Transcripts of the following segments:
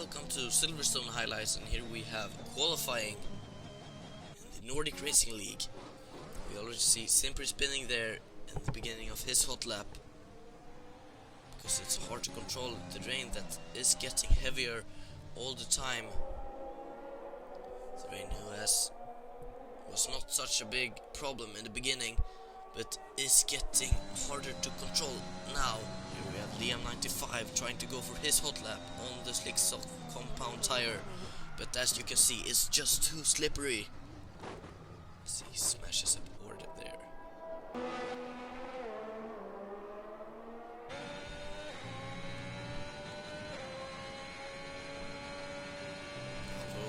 welcome to Silverstone highlights, and here we have qualifying in the Nordic Racing League. We already see Simpri spinning there in the beginning of his hot lap, because it's hard to control the terrain that is getting heavier all the time. Terrain was not such a big problem in the beginning, but is getting harder to control now. Here we have Liam 95 trying to go for his hot lap on the slick soft compound tire, but as you can see, it's just too slippery. See, he smashes a board there.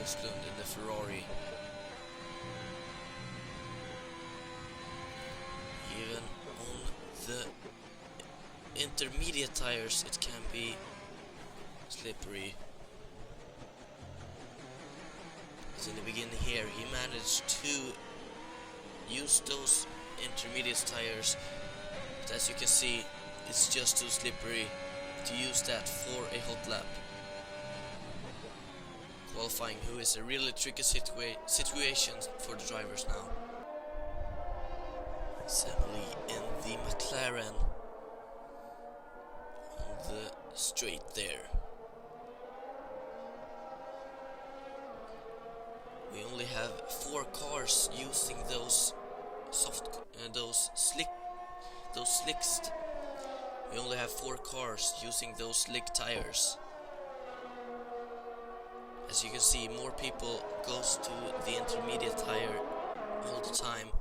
Roslund in the Ferrari. Even on the intermediate tires it can be slippery. As in the beginning here he managed to use those intermediate tires, but as you can see it's just too slippery to use that for a hot lap. Qualifying, who is a really tricky situation for the drivers now. Assembly in the McLaren on the straight there. We only have 4 cars using those slicks. We only have 4 cars using those slick tires. As you can see, more people goes to the intermediate tire all the time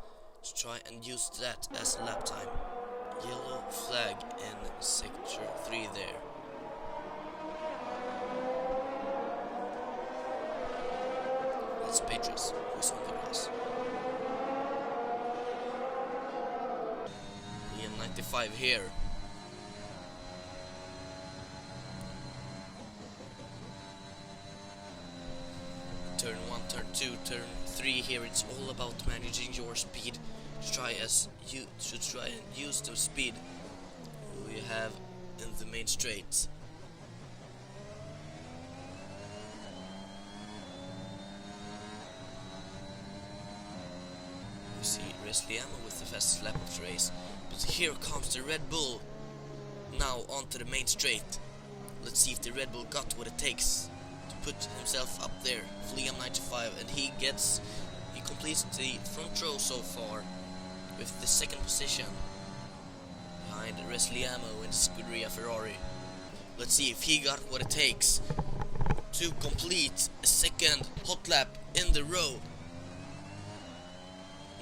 to try and use that as a lap time. Yellow flag in sector 3 there. That's Patriots, who's on the grass. Liam 95 here. Turn 1, turn 2, turn 3 here, it's all about managing your speed to try and use the speed we have in the main straight. We see Resliamo with the fastest lap of the race, but here comes the Red Bull now onto the main straight. Let's see if the Red Bull got what it takes to put himself up there. Liam 95, and he completes the front row so far with the 2nd position behind Resliamo in the Scuderia Ferrari. Let's see if he got what it takes to complete a 2nd hot lap in the row.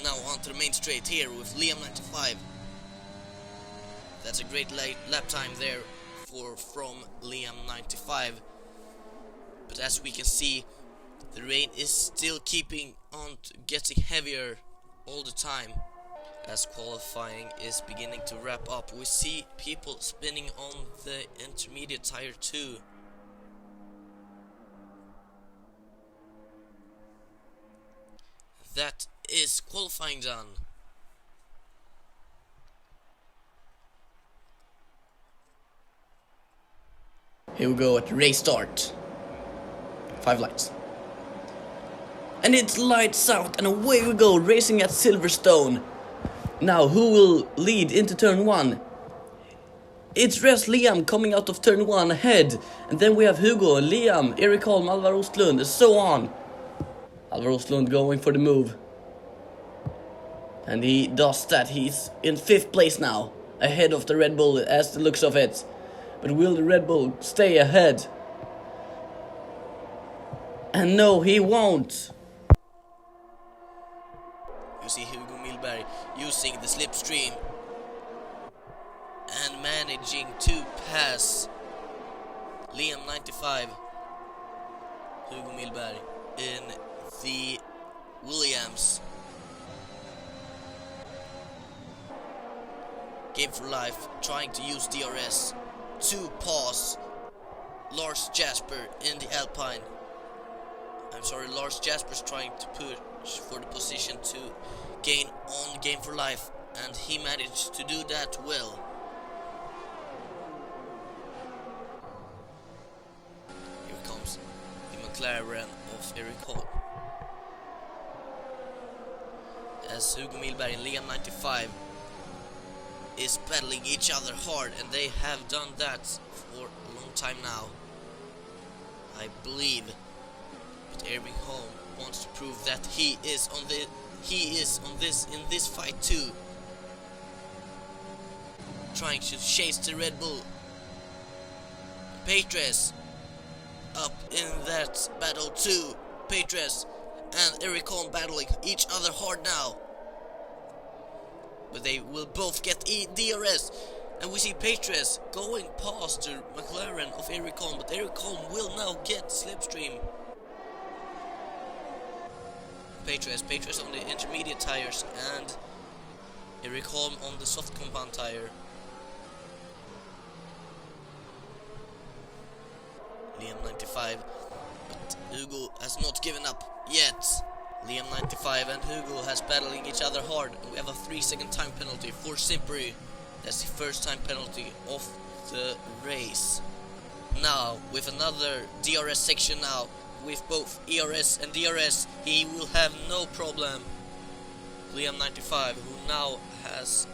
Now onto the main straight here with Liam 95. That's a great lap time there from Liam 95. But as we can see, the rain is still keeping on getting heavier all the time. As qualifying is beginning to wrap up, we see people spinning on the intermediate tire too. That is qualifying done. Here we go at race start. 5 lights. And it's lights out, and away we go, racing at Silverstone. Now, who will lead into turn 1? It's Liam coming out of turn 1 ahead. And then we have Hugo, Liam, Erik Holm, Alvar Ostlund, and so on. Alvar Ostlund going for the move. And he does that. He's in 5th place now, ahead of the Red Bull as the looks of it. But will the Red Bull stay ahead? And no, he won't. You see Hugo Milberg using the slipstream and managing to pass Liam 95. Hugo Milberg in the Williams. Game for Life trying to use DRS to pass Lars Jasper in the Alpine. Lars Jasper's trying to push for the position to gain on Game for Life, and he managed to do that well. Here comes McLaren of Eric Hall. As Hugo Milberg and Liam 95 is battling each other hard, and they have done that for a long time now, I believe. But Irving Holm wants to prove that he is in this fight too, trying to chase the Red Bull. Patres up in that battle too. Patres and Eric Holm battling each other hard now, but they will both get DRS, and we see Patres going past the McLaren of Eric Holm, but Eric Holm will now get slipstream. Patres on the intermediate tires and Eric Holm on the soft compound tire. Liam 95, but Hugo has not given up yet. Liam 95 and Hugo has battling each other hard. We have a 3-second time penalty for Simpri. That's the first time penalty of the race. Now, with another DRS section now, with both ERS and DRS, he will have no problem. Liam 95, who now has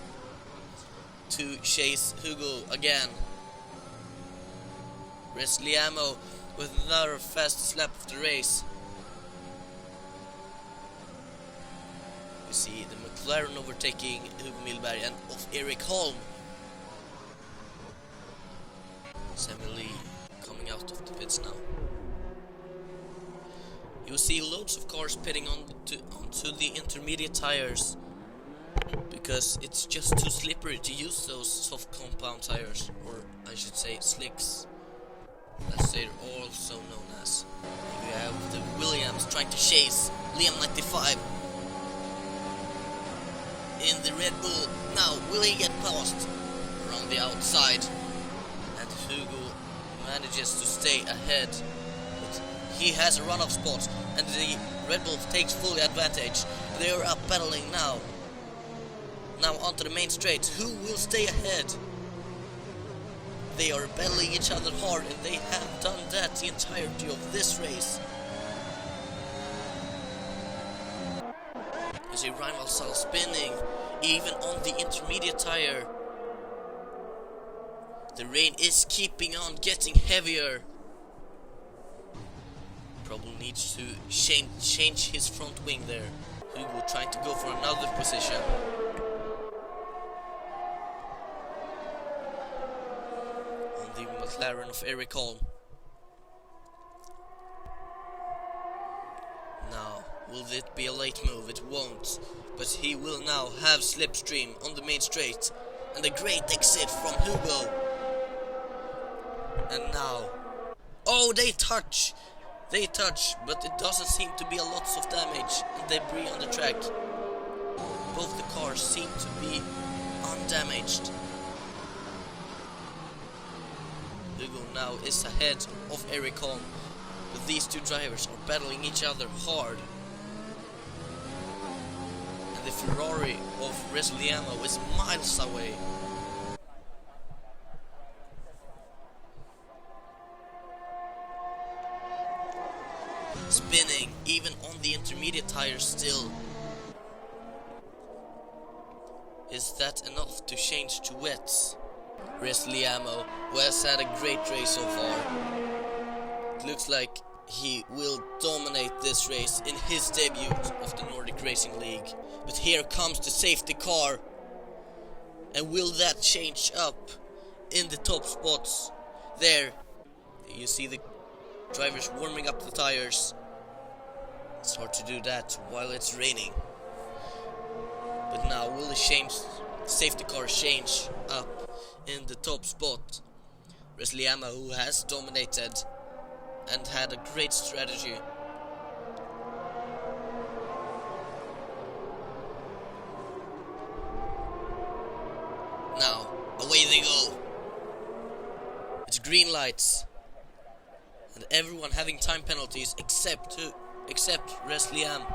to chase Hugo again. Liamo with another fast lap of the race. We see the McLaren overtaking Hugo Milberg and of Eric Holm. Samuel Lee coming out of the pits now. You will see loads of cars pitting onto the intermediate tires, because it's just too slippery to use those soft compound tires, or I should say slicks, as they're also known as. We have the Williams trying to chase Liam 95 in the Red Bull. Now, will he get past around the outside? And Hugo manages to stay ahead. But he has a run-off spot, and the Red Bull takes full advantage. They are up battling now. Now onto the main straight. Who will stay ahead? They are battling each other hard, and they have done that the entirety of this race. You see Ryan Valsall spinning, even on the intermediate tire. The rain is keeping on getting heavier. Probably needs to change his front wing there. Hugo trying to go for another position. On the McLaren of Eric Holm. Now, will it be a late move? It won't. But he will now have slipstream on the main straight. And a great exit from Hugo. And now... oh, they touch! They touch, but it doesn't seem to be a lot of damage and debris on the track. Both the cars seem to be undamaged. Hugo now is ahead of Eric Holm, but these two drivers are battling each other hard. And the Ferrari of Resliamo is miles away. Spinning, even on the intermediate tires still. Is that enough to change to wets? Resliamo, who has had a great race so far. It looks like he will dominate this race in his debut of the Nordic Racing League. But here comes the safety car. And will that change up in the top spots? There, you see the drivers warming up the tires. It's hard to do that while it's raining. But now, will the safety car change up in the top spot? Resliamo, who has dominated and had a great strategy. Now, away they go. It's green lights. And everyone having time penalties except Resliamo.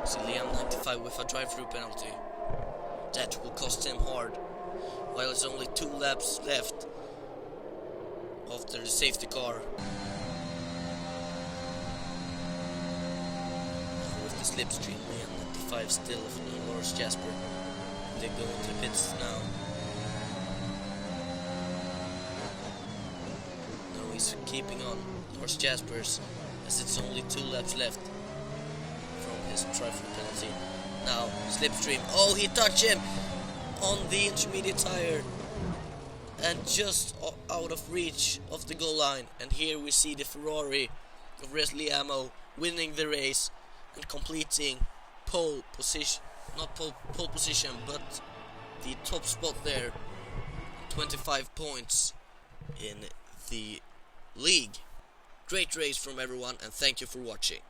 See Liam 95 with a drive-through penalty. That will cost him hard. while it's only 2 laps left after the safety car. With the slipstream and at the 5 still of Lawrence Jasper. They go into the pits now. No, he's keeping on Lawrence Jaspers as it's only 2 laps left from his trifle penalty. Now, slipstream. Oh, he touched him on the intermediate tire and just out of reach of the goal line. And here we see the Ferrari of Resley Ammo winning the race and completing pole position, not pole position, but the top spot there, 25 points in the league. Great race from everyone, and thank you for watching.